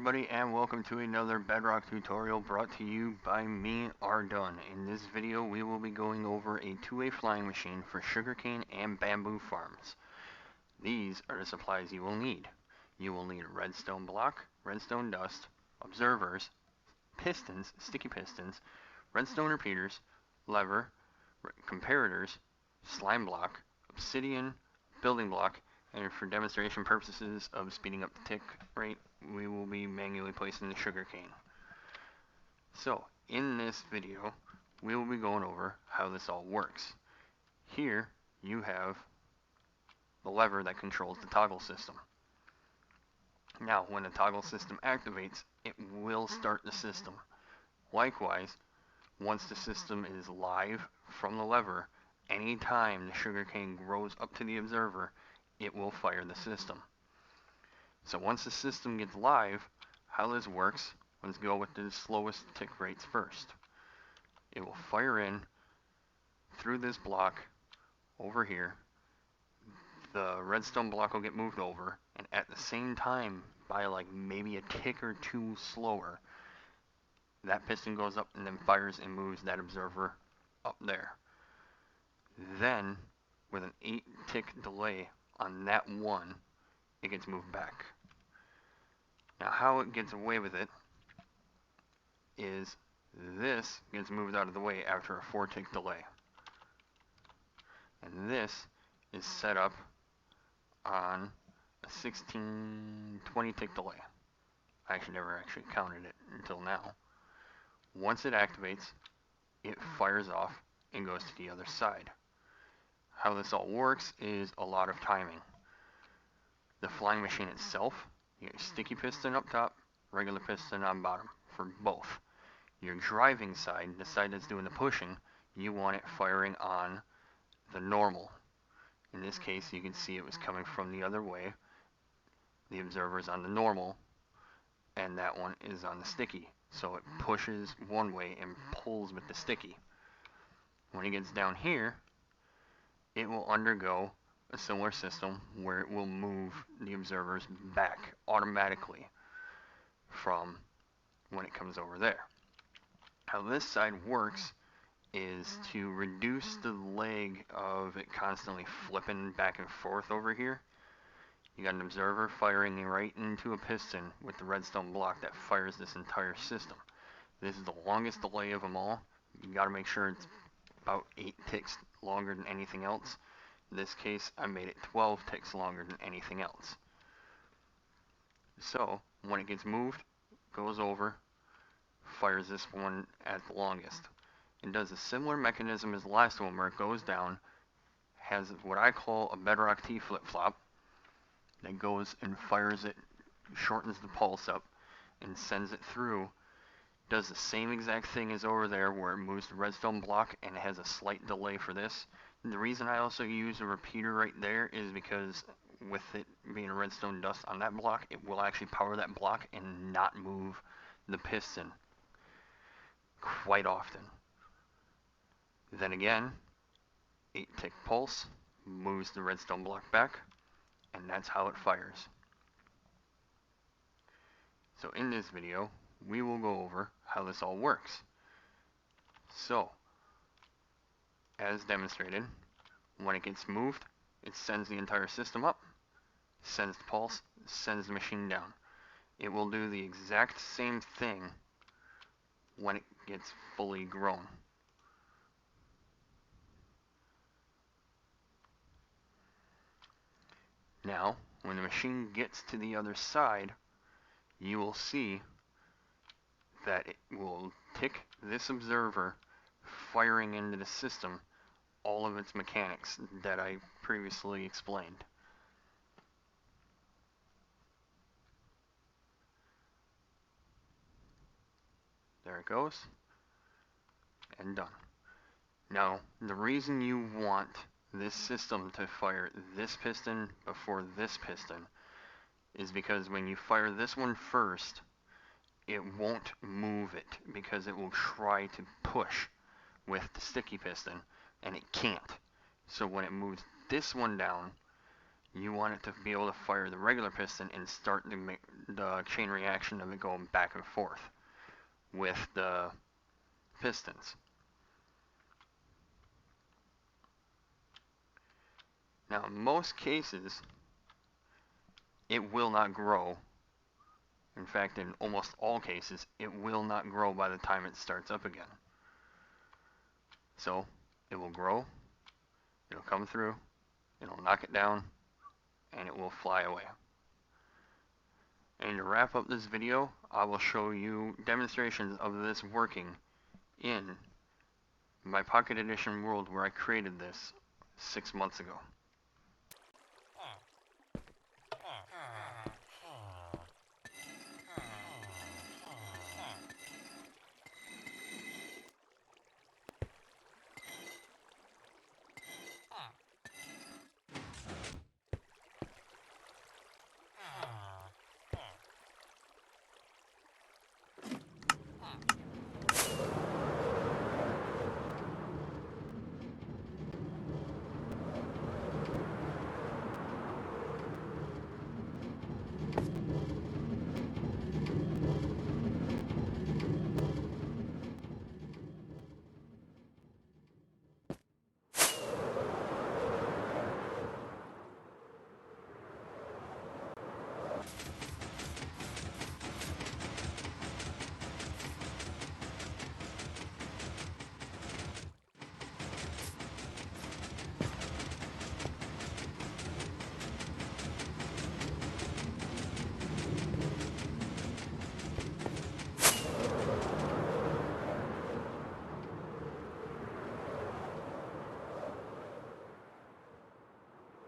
everybody, and welcome to another Bedrock tutorial brought to you by me, Ardun. In this video we will be going over a two-way flying machine for sugarcane and bamboo farms. These are the supplies you will need. You will need redstone block, redstone dust, observers, pistons, sticky pistons, redstone repeaters, lever, comparators, slime block, obsidian, building block, and for demonstration purposes of speeding up the tick rate, we will be manually placing the sugarcane. So, in this video, we will be going over how this all works. Here, you have the lever that controls the toggle system. Now, when the toggle system activates, it will start the system. Likewise, once the system is live from the lever, anytime the sugarcane grows up to the observer, it will fire the system. So once the system gets live, how this works, let's go with the slowest tick rates first. It will fire in through this block over here. The redstone block will get moved over, and at the same time, by like maybe a tick or two slower, that piston goes up and then fires and moves that observer up there. Then, with an 8-tick delay on that one, it gets moved back. Now how it gets away with it is this gets moved out of the way after a 4-tick delay. And this is set up on a 20-tick delay. I actually never counted it until now. Once it activates, it fires off and goes to the other side. How this all works is a lot of timing. The flying machine itself, you get sticky piston up top, regular piston on bottom for both. Your driving side, the side that's doing the pushing, you want it firing on the normal. In this case, you can see it was coming from the other way. The observer's on the normal, and that one is on the sticky. So it pushes one way and pulls with the sticky. When it gets down here, it will undergo a similar system where it will move the observers back automatically from when it comes over there. How this side works is to reduce the lag of it constantly flipping back and forth over here. You got an observer firing right into a piston with the redstone block that fires this entire system. This is the longest delay of them all. You got to make sure it's about 8 ticks longer than anything else. In this case, I made it 12 ticks longer than anything else. So, when it gets moved, goes over, fires this one at the longest. It does a similar mechanism as the last one where it goes down, has what I call a Bedrock T flip-flop, that goes and fires it, shortens the pulse up, and sends it through. Does the same exact thing as over there where it moves the redstone block and it has a slight delay for this. The reason I also use a repeater right there is because with it being a redstone dust on that block, it will actually power that block and not move the piston quite often. Then again, 8-tick pulse moves the redstone block back, and that's how it fires. So in this video, we will go over how this all works. So, as demonstrated, when it gets moved, it sends the entire system up, sends the pulse, sends the machine down. It will do the exact same thing when it gets fully grown. Now, when the machine gets to the other side, you will see that it will tick this observer firing into the system all of its mechanics that I previously explained. There it goes, and done. Now, the reason you want this system to fire this piston before this piston is because when you fire this one first, it won't move it because it will try to push with the sticky piston, and it can't. So when it moves this one down, you want it to be able to fire the regular piston and start the chain reaction of it going back and forth with the pistons. Now, in most cases, it will not grow. In fact, in almost all cases, it will not grow by the time it starts up again. So, it will grow, it'll come through, it'll knock it down, and it will fly away. And to wrap up this video, I will show you demonstrations of this working in my Pocket Edition world where I created this 6 months ago.